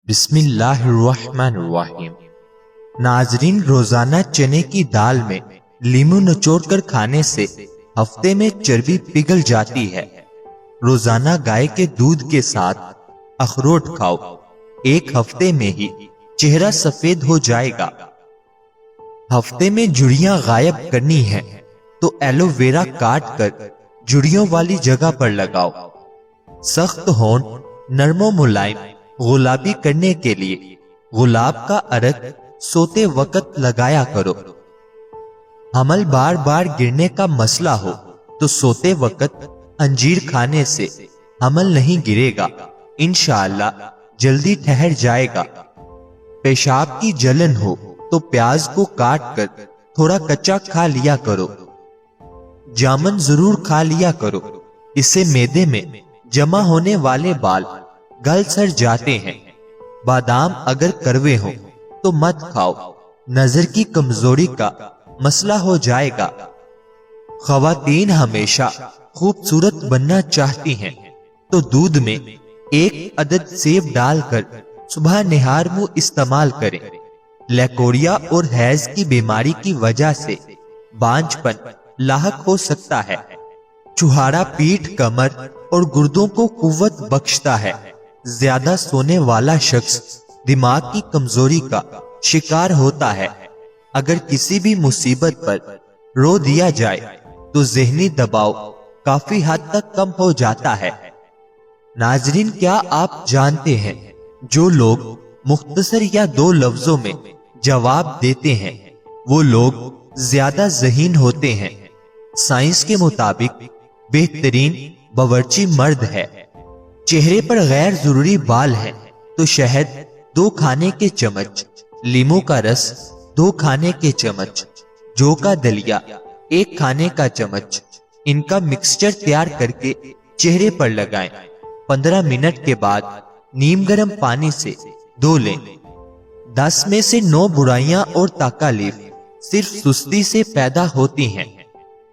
बिस्मिल्लाहिर्रहमानिर्रहीम। नाजरीन, रोजाना चने की दाल में लीमू निचोड़कर खाने से हफ्ते में चर्बी पिघल जाती है। रोजाना गाय के दूध के साथ अखरोट खाओ, एक हफ्ते में ही चेहरा सफेद हो जाएगा। हफ्ते में झुर्रियां गायब करनी है तो एलोवेरा काट कर झुर्रियों वाली जगह पर लगाओ। सख्त होंठ नरमो मुलायम गुलाबी करने के लिए गुलाब का अर्क सोते वक्त लगाया करो। हमल बार बार गिरने का मसला हो तो सोते वक्त अंजीर खाने से हमल नहीं गिरेगा, इंशाअल्लाह जल्दी ठहर जाएगा। पेशाब की जलन हो तो प्याज को काट कर थोड़ा कच्चा खा लिया करो। जामुन जरूर खा लिया करो, इससे मैदे में जमा होने वाले बाल गल सड़ जाते हैं। बादाम अगर कड़वे हो तो मत खाओ, नजर की कमजोरी का मसला हो जाएगा। खवातीन हमेशा खूबसूरत बनना चाहती हैं तो दूध में एक अदद सेब डालकर सुबह निहार मुंह इस्तेमाल करें। लकोरिया और हैज की बीमारी की वजह से बांझपन लाहक हो सकता है। चुहाड़ा पीठ, कमर और गुर्दों को कुव्वत बख्शता है। ज्यादा सोने वाला शख्स दिमाग की कमजोरी का शिकार होता है। अगर किसी भी मुसीबत पर रो दिया जाए तो जहनी दबाव काफी हद तक कम हो जाता है। नाजरीन, क्या आप जानते हैं जो लोग मुख्तसर या दो लफ्जों में जवाब देते हैं वो लोग ज्यादा ज़हीन होते हैं। साइंस के मुताबिक बेहतरीन बावर्ची मर्द है। चेहरे पर गैर जरूरी बाल है तो शहद 2 खाने के चम्मच, लीमू का रस 2 खाने के चम्मच, जौ का दलिया 1 खाने का चम्मच, इनका मिक्सचर तैयार करके चेहरे पर लगाएं। 15 मिनट के बाद नीम गर्म पानी से धो लें। 10 में से 9 बुराइयां और तकालीफ सिर्फ सुस्ती से पैदा होती हैं।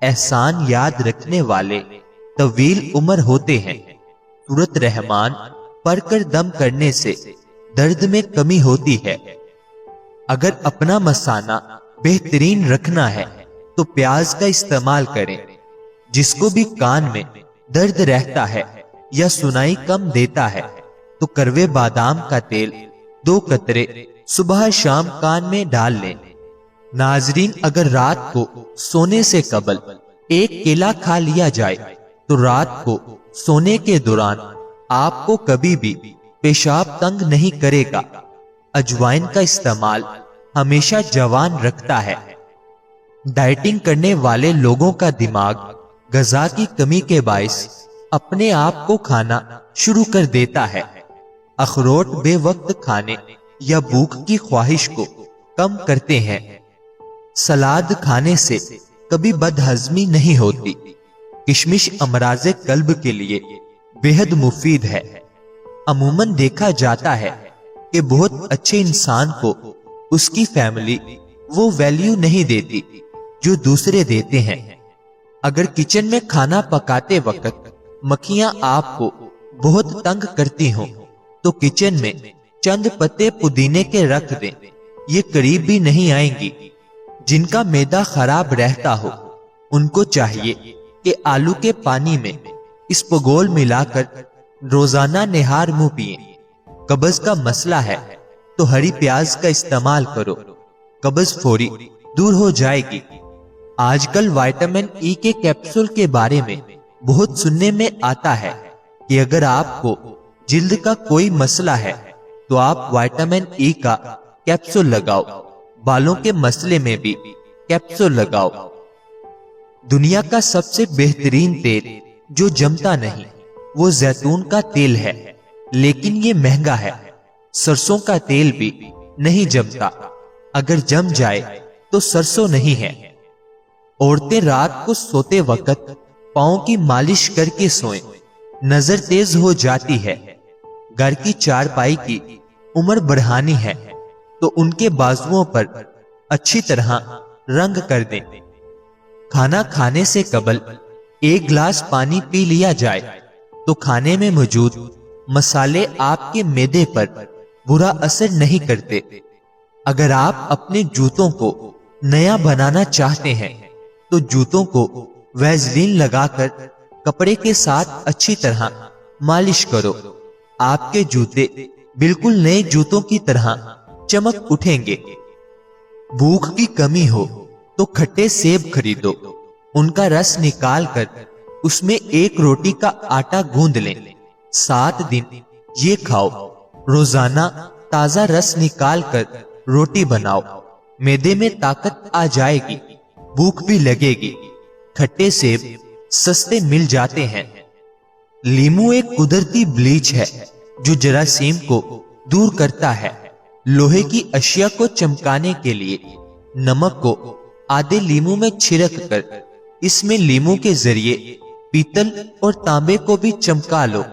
एहसान याद रखने वाले तवील उम्र होते हैं। सूरत रहमान पढ़कर दम करने से दर्द में कमी होती है। अगर अपना मसाना बेहतरीन रखना है तो प्याज का इस्तेमाल करें। जिसको भी कान में दर्द रहता है या सुनाई कम देता है तो कड़वे बादाम का तेल 2 कतरे सुबह शाम कान में डाल लें। नाजरीन, अगर रात को सोने से कबल 1 केला खा लिया जाए तो रात को सोने के दौरान आपको कभी भी पेशाब तंग नहीं करेगा। अजवाइन का इस्तेमाल हमेशा जवान रखता है। डाइटिंग करने वाले लोगों का दिमाग ग़िज़ा की कमी के बायस अपने आप को खाना शुरू कर देता है। अखरोट बेवक्त खाने या भूख की ख्वाहिश को कम करते हैं। सलाद खाने से कभी बदहजमी नहीं होती। किशमिश अमराज़े कल्ब के लिए बेहद मुफीद है। अमूमन देखा जाता है कि बहुत अच्छे इंसान को उसकी फैमिली वो वैल्यू नहीं देती जो दूसरे देते हैं। अगर किचन में खाना पकाते वक्त मक्खियां आपको बहुत तंग करती हों तो किचन में चंद पत्ते पुदीने के रख दें, ये करीब भी नहीं आएंगी। जिनका मैदा खराब रहता हो उनको चाहिए कि आलू के पानी में इसबगोल मिलाकर रोजाना निहार मुंह पिए। कब्ज का मसला है तो हरी प्याज का इस्तेमाल करो, कब्ज फौरी दूर हो जाएगी। आजकल विटामिन ई के कैप्सूल के बारे में बहुत सुनने में आता है कि अगर आपको जिल्द का कोई मसला है तो आप विटामिन ई का कैप्सूल लगाओ। बालों के मसले में भी कैप्सूल लगाओ। दुनिया का सबसे बेहतरीन तेल जो जमता नहीं वो जैतून का तेल है, लेकिन ये महंगा है। सरसों का तेल भी नहीं जमता, अगर जम जाए तो सरसों नहीं है। औरतें रात को सोते वक्त पांव की मालिश करके सोएं, नजर तेज हो जाती है। घर की चारपाई की उम्र बढ़ानी है तो उनके बाजुओं पर अच्छी तरह रंग कर दें। खाना खाने से कबल 1 गिलास पानी पी लिया जाए तो खाने में मौजूद मसाले आपके मैदे पर बुरा असर नहीं करते। अगर आप अपने जूतों को नया बनाना चाहते हैं तो जूतों को वैसलीन लगाकर कपड़े के साथ अच्छी तरह मालिश करो। आपके जूते बिल्कुल नए जूतों की तरह चमक उठेंगे। भूख की कमी हो तो खट्टे सेब खरीदो, उनका रस निकालकर उसमें एक रोटी का आटा गूंद लें। 7 दिन ये खाओ। रोजाना ताजा रस निकालकर रोटी बनाओ। मैदे में ताकत आ जाएगी, भूख भी लगेगी। खट्टे सेब सस्ते मिल जाते हैं। लीमू एक कुदरती ब्लीच है जो जरासीम को दूर करता है। लोहे की अशिया को चमकाने के लिए नमक को आधे लीमू में छिड़क कर इसमें लीमू के जरिए पीतल और तांबे को भी चमका लो।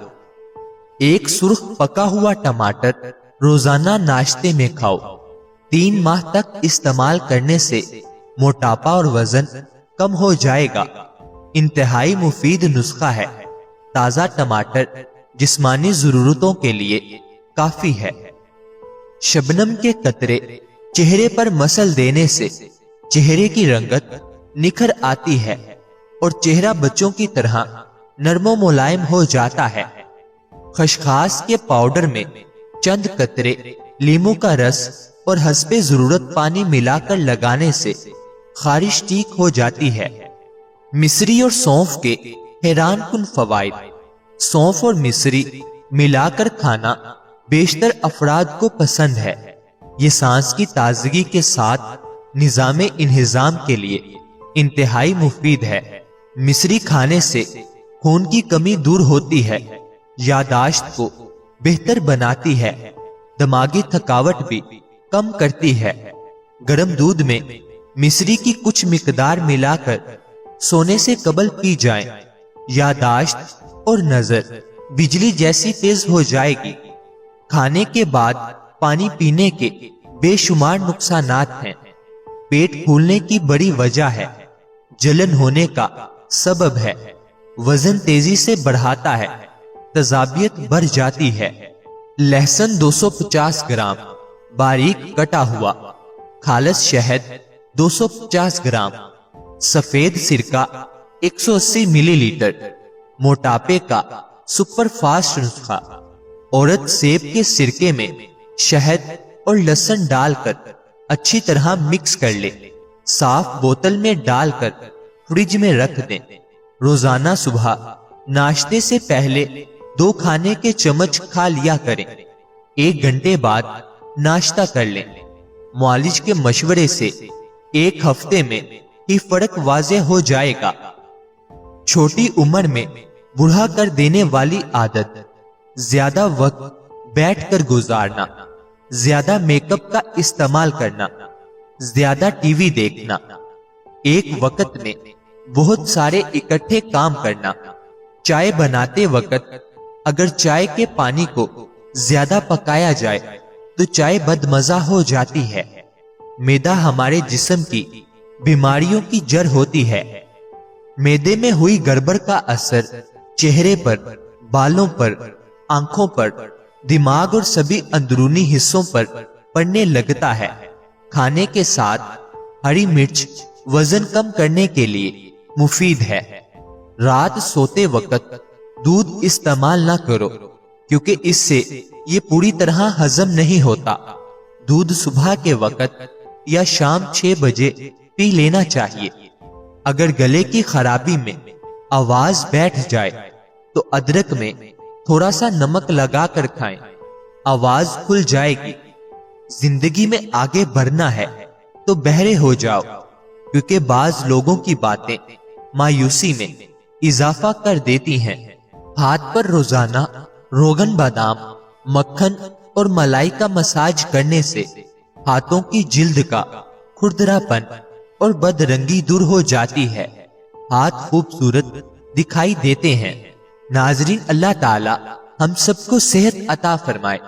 एक सुर्ख पका हुआ टमाटर रोजाना नाश्ते में खाओ। 3 माह तक इस्तेमाल करने से मोटापा और वजन कम हो जाएगा। इंतहाई मुफीद नुस्खा है। ताजा टमाटर जिस्मानी जरूरतों के लिए काफी है। शबनम के कतरे चेहरे पर मसल देने से चेहरे की रंगत निखर आती है और चेहरा बच्चों की तरह नरमो मुलायम हो जाता है। खसखास के पाउडर में चंद कतरे लीमू का रस और हस्बे जरूरत पानी मिलाकर लगाने से खारिश ठीक हो जाती है। मिश्री और सौंफ के हैरानकुन फवाइद। सौंफ और मिश्री मिलाकर खाना बेशतर अफराद को पसंद है। ये सांस की ताजगी के साथ निजामे इंहिजाम के लिए इंतहाई मुफीद है। मिश्री खाने से खून की कमी दूर होती है, यादाश्त को बेहतर बनाती है, दिमागी थकावट भी कम करती है। गर्म दूध में मिश्री की कुछ मिकदार मिलाकर सोने से कबल पी जाएं। यादाश्त और नजर बिजली जैसी तेज हो जाएगी। खाने के बाद पानी पीने के बेशुमार नुकसानात हैं। पेट फूलने की बड़ी वजह है, जलन होने का सबब है, वजन तेजी से बढ़ाता है, तजाबियत बढ़ जाती है। लहसुन 250 ग्राम बारीक कटा हुआ, खालस शहद 250 ग्राम, सफेद सिरका 180 मिलीलीटर। मोटापे का सुपरफास्ट नुस्खा। औरत सेब के सिरके में शहद और लहसुन डालकर अच्छी तरह मिक्स कर ले। साफ बोतल में डालकर फ्रिज में रख दें। रोजाना सुबह नाश्ते से पहले 2 खाने के चम्मच खा लिया करें। 1 घंटे बाद नाश्ता कर लें। मुआलिज के मशवरे से 1 हफ्ते में ही फर्क वाज़ेह हो जाएगा। छोटी उम्र में बुढ़ा कर देने वाली आदत, ज्यादा वक्त बैठकर गुजारना, ज्यादा मेकअप का इस्तेमाल करना, ज्यादा टीवी देखना, एक वक्त में बहुत सारे इकट्ठे काम करना, चाय बनाते वक्त अगर चाय के पानी को ज्यादा पकाया जाए तो चाय बदमजा हो जाती है। मैदा हमारे जिस्म की बीमारियों की जड़ होती है। मैदे में हुई गड़बड़ का असर चेहरे पर, बालों पर, आंखों पर, दिमाग और सभी अंदरूनी हिस्सों पर पड़ने लगता है। खाने के साथ हरी मिर्च वजन कम करने के लिए मुफीद है। रात सोते वक्त दूध इस्तेमाल ना करो क्योंकि इससे ये पूरी तरह हजम नहीं होता। दूध सुबह के वक्त या शाम 6 बजे पी लेना चाहिए। अगर गले की खराबी में आवाज बैठ जाए तो अदरक में थोड़ा सा नमक लगाकर खाएं, आवाज खुल जाएगी। जिंदगी में आगे बढ़ना है तो बहरे हो जाओ क्योंकि बाज लोगों की बातें मायूसी में इजाफा कर देती हैं। हाथ पर रोजाना रोगन बादाम, मक्खन और मलाई का मसाज करने से हाथों की जिल्द का खुरदरापन और बदरंगी दूर हो जाती है। हाथ खूबसूरत दिखाई देते हैं। नाजरीन, अल्लाह ताला हम सबको सेहत अता फरमाए।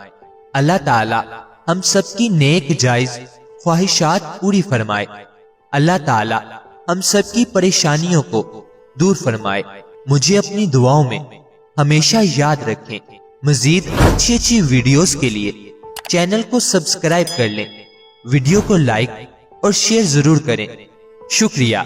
अल्लाह ताला हम सबकी नेक जायज ख्वाहिशात पूरी फरमाए। अल्लाह ताला हम सबकी परेशानियों को दूर फरमाए। मुझे अपनी दुआओं में हमेशा याद रखें। मजीद अच्छी वीडियोस के लिए चैनल को सब्सक्राइब कर लें, वीडियो को लाइक और शेयर जरूर करें। शुक्रिया।